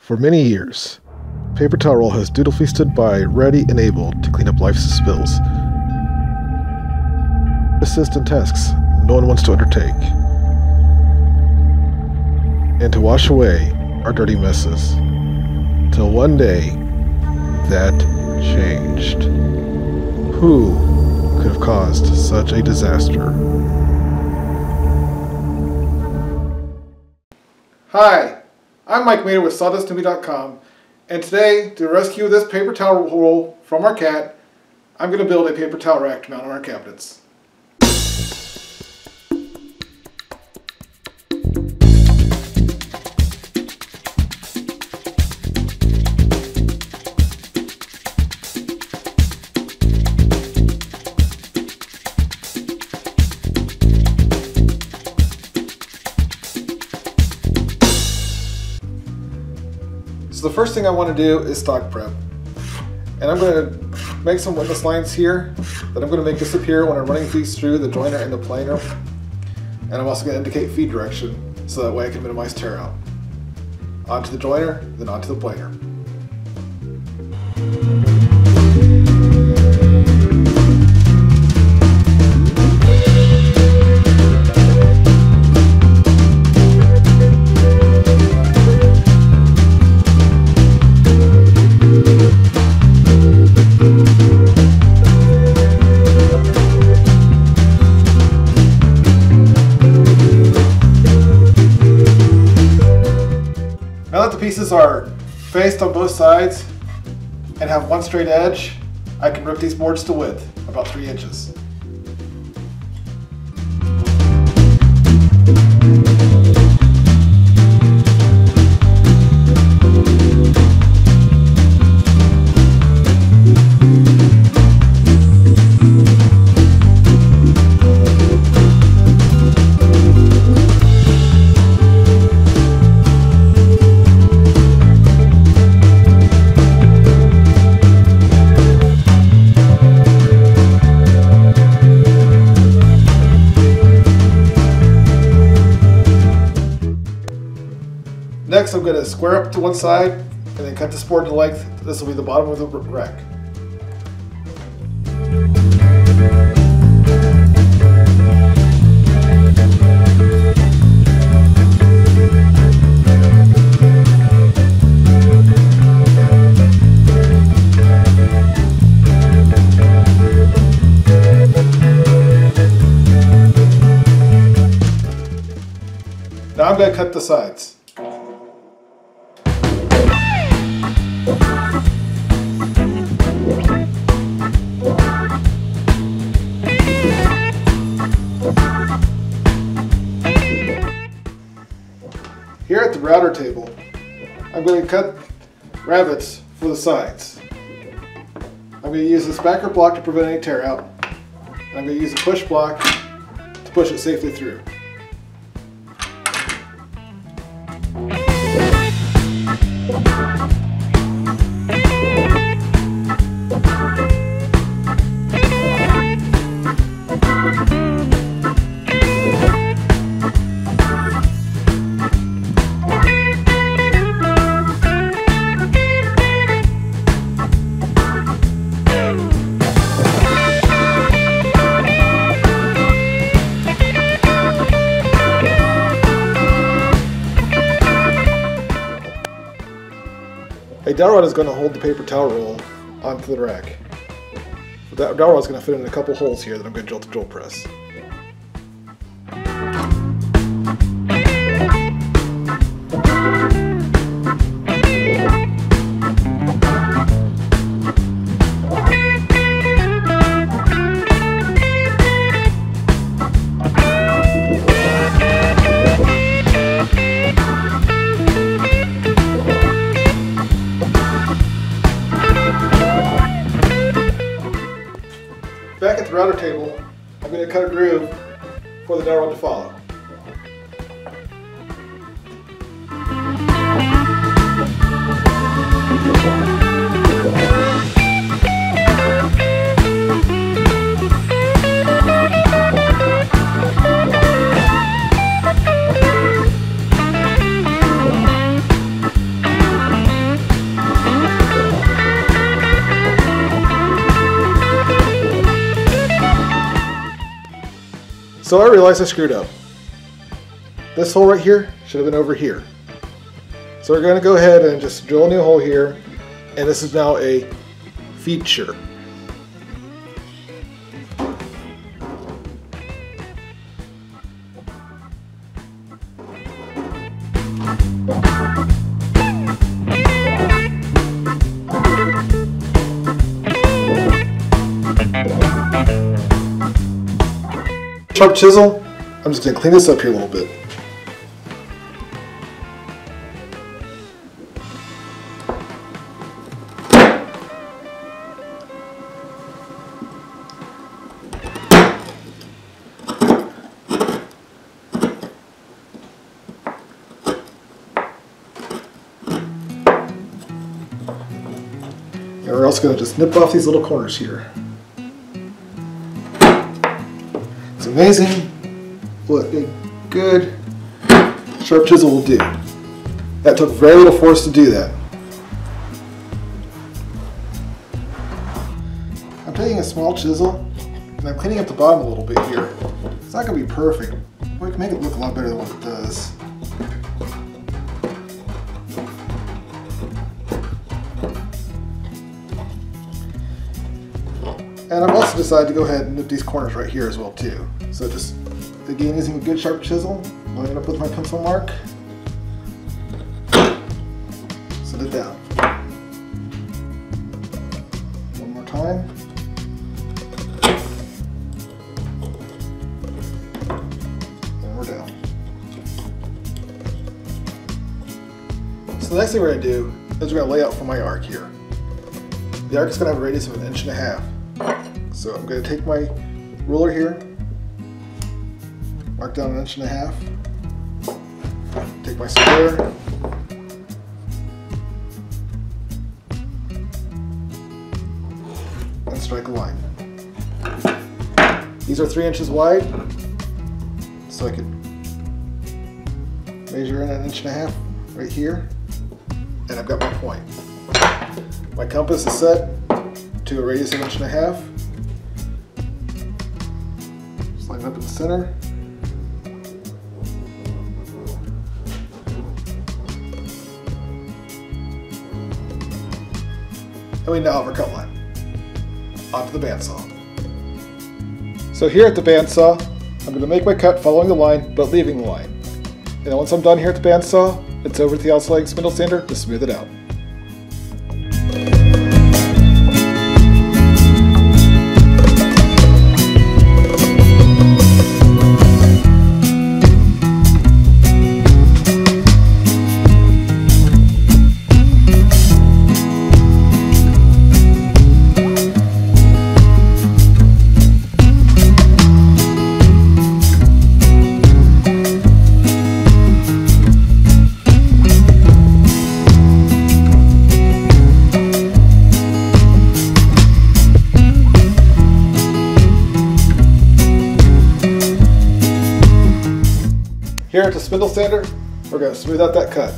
For many years, paper towel roll has dutifully stood by, ready and able to clean up life's spills. Assist in tasks no one wants to undertake, and to wash away our dirty messes. Till one day, that changed. Who could have caused such a disaster? Hi, I'm Mike Mader with SawdustToMe.com, and today, to rescue this paper towel roll from our cat, I'm going to build a paper towel rack to mount on our cabinets. So the first thing I want to do is stock prep. And I'm going to make some witness lines here that I'm going to make disappear when I'm running these through the joiner and the planer. And I'm also going to indicate feed direction so that way I can minimize tear out. Onto the joiner, then onto the planer. Now that the pieces are faced on both sides and have one straight edge, I can rip these boards to width, about 3 inches. Next, I'm going to square up to one side and then cut this board to length. This will be the bottom of the rack. Now I'm going to cut the sides. Here at the router table, I'm going to cut rivets for the sides. I'm going to use this backer block to prevent any tear out. And I'm going to use a push block to push it safely through. A dowel rod is going to hold the paper towel roll onto the rack. That dowel rod is going to fit in a couple holes here that I'm going to drill press. Back at the router table, I'm going to cut a groove for the dowel rod to follow. So I realized I screwed up. This hole right here should have been over here. So we're going to go ahead and just drill a new hole here, and this is now a feature. Sharp chisel, I'm just going to clean this up here a little bit. And we're also going to just nip off these little corners here. It's amazing what a good sharp chisel will do. That took very little force to do that. I'm taking a small chisel and I'm cleaning up the bottom a little bit here. It's not going to be perfect, but we can make it look a lot better than what it does. And I've also decided to go ahead and nip these corners right here as well too. So just, again, using a good sharp chisel, line it up with my pencil mark, set it down. One more time. And we're down. So the next thing we're going to do is we're going to lay out for my arc here. The arc is going to have a radius of 1.5 inches. So I'm going to take my ruler here, mark down 1.5 inches, take my square, and strike a line. These are 3 inches wide, so I could measure in 1.5 inches right here, and I've got my point. My compass is set to a radius of 1.5 inches. Line up in the center. And we now have our cut line. Onto the bandsaw. So here at the bandsaw, I'm going to make my cut following the line, but leaving the line. And then once I'm done here at the bandsaw, it's over to the outside spindle sander to smooth it out. Here at the spindle sander, we're going to smooth out that cut.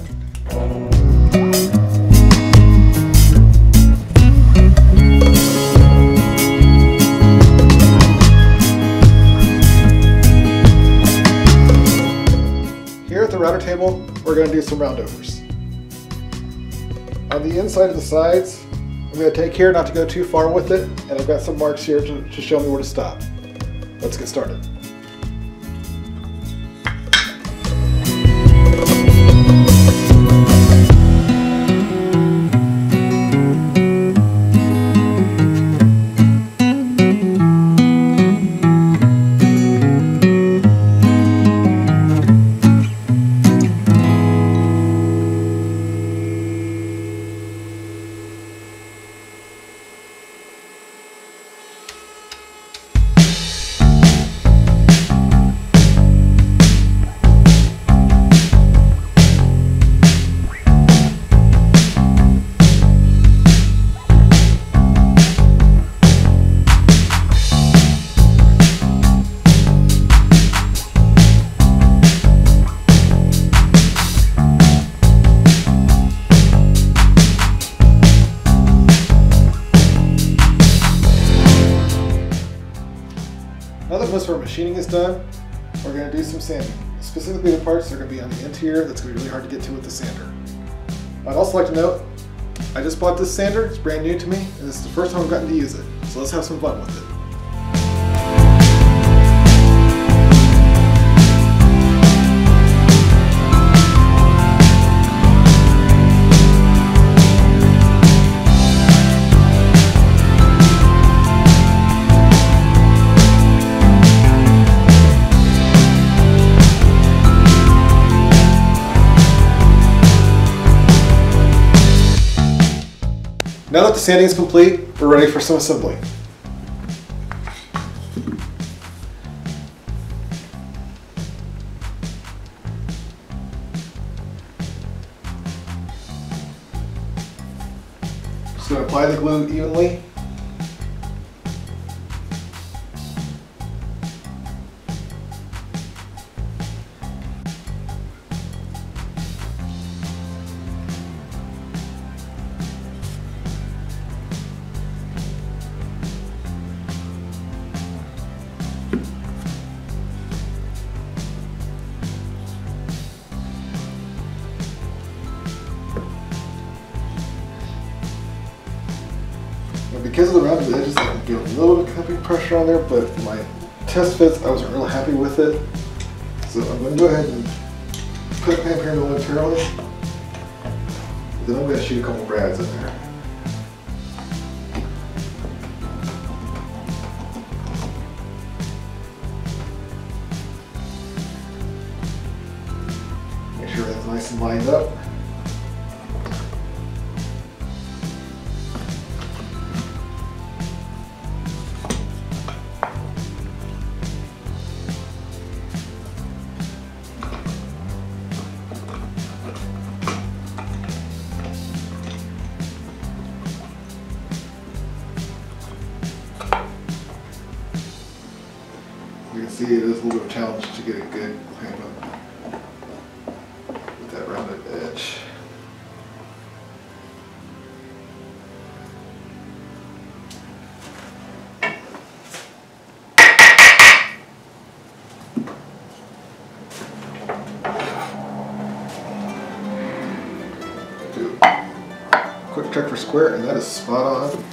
Here at the router table, we're going to do some roundovers. On the inside of the sides, I'm going to take care not to go too far with it, and I've got some marks here to show me where to stop. Let's get started. Now that most of our machining is done, we're going to do some sanding. Specifically the parts that are going to be on the interior that's going to be really hard to get to with the sander. I'd also like to note, I just bought this sander, it's brand new to me, and this is the first time I've gotten to use it. So let's have some fun with it. Now that the sanding is complete, we're ready for some assembly. Just going to apply the glue evenly. Because of the rounded edges, I can get a little bit of clamping pressure on there, but my test fits, I wasn't really happy with it. So I'm going to go ahead and put a clamp here momentarily. Then I'm going to shoot a couple brads in there. Make sure that's nice and lined up. You can see it is a little bit of a challenge to get a good clamp up with that rounded edge. Do a quick check for square, and that is spot on.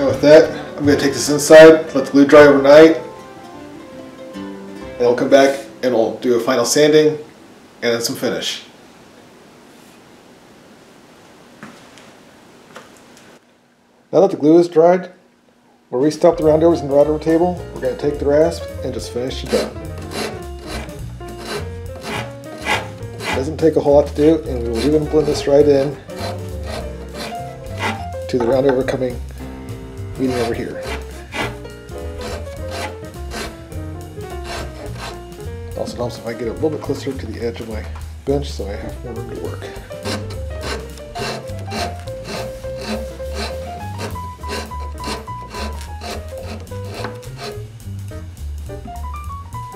With that, I'm going to take this inside, let the glue dry overnight, and we'll come back and we'll do a final sanding and then some finish. Now that the glue is dried, where we stopped the roundovers in the rounder table, we're going to take the rasp and just finish it done. Doesn't take a whole lot to do, and we will even blend this right in to the roundover coming meeting over here. Also helps if I get a little bit closer to the edge of my bench so I have more room to work.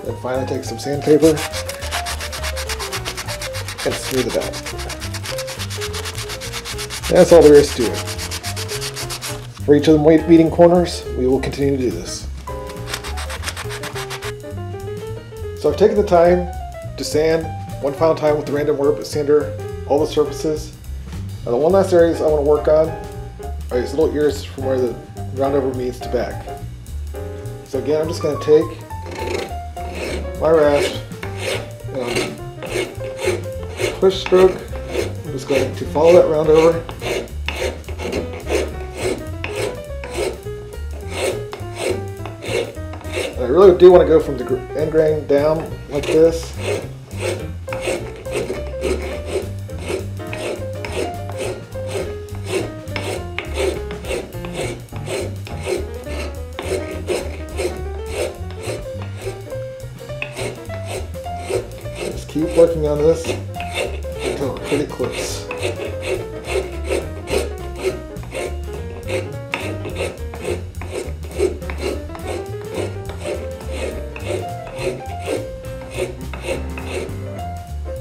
Then finally take some sandpaper and smooth it out. And that's all there is to it. For each of the meeting corners, we will continue to do this. So I've taken the time to sand one final time with the random whip sander all the surfaces. Now the one last areas I want to work on are these little ears from where the round over meets to back. So again, I'm just going to take my rasp and push stroke. I'm just going to follow that round over. And I really do want to go from the end grain down like this. Keep working on this until we're pretty close.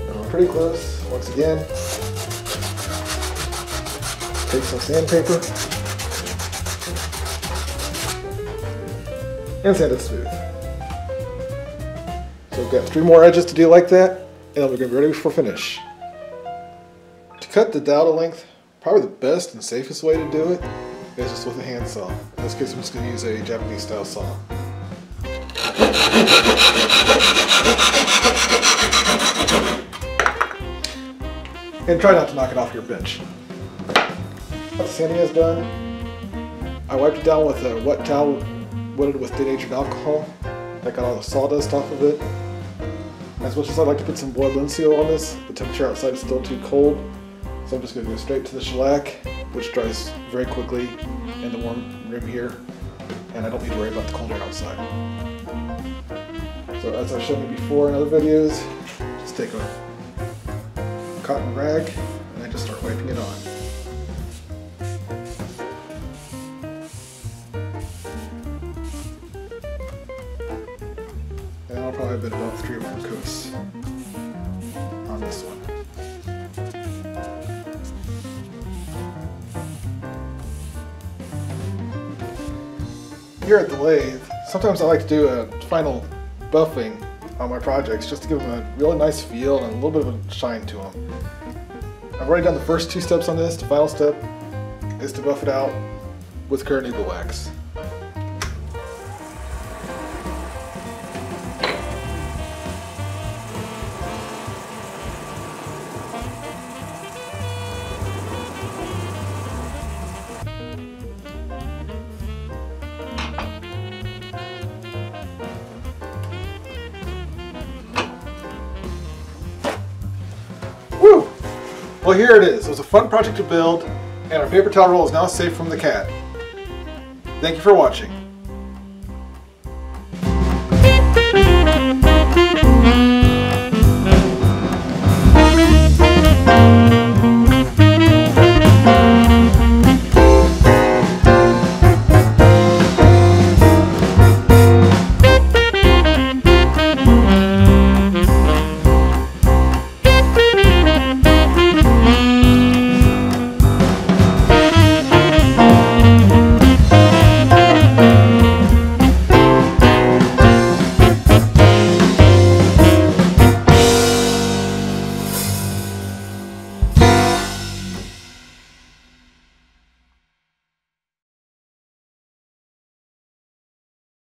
Now we're pretty close. Once again, take some sandpaper and sand it smooth. So we've got 3 more edges to do like that, and then we're going to be ready for finish. To cut the dowel length, probably the best and safest way to do it is just with a hand saw. In this case, I'm just going to use a Japanese style saw. And try not to knock it off your bench. Once the sanding is done, I wiped it down with a wet towel wetted with denatured alcohol. That got all the sawdust off of it. As much as I'd like to put some blood linseal on this, the temperature outside is still too cold, so I'm just going to go straight to the shellac, which dries very quickly in the warm room here, and I don't need to worry about the cold air outside. So as I've shown you before in other videos, just take a cotton rag and I just start wiping it on. And I'll probably have been about 3 or 4 coats on this one. Here at the lathe, sometimes I like to do a final buffing on my projects just to give them a really nice feel and a little bit of a shine to them. I've already done the first 2 steps on this. The final step is to buff it out with Carnauba wax. Woo! Well, here it is. It was a fun project to build, and our paper towel roll is now safe from the cat. Thank you for watching.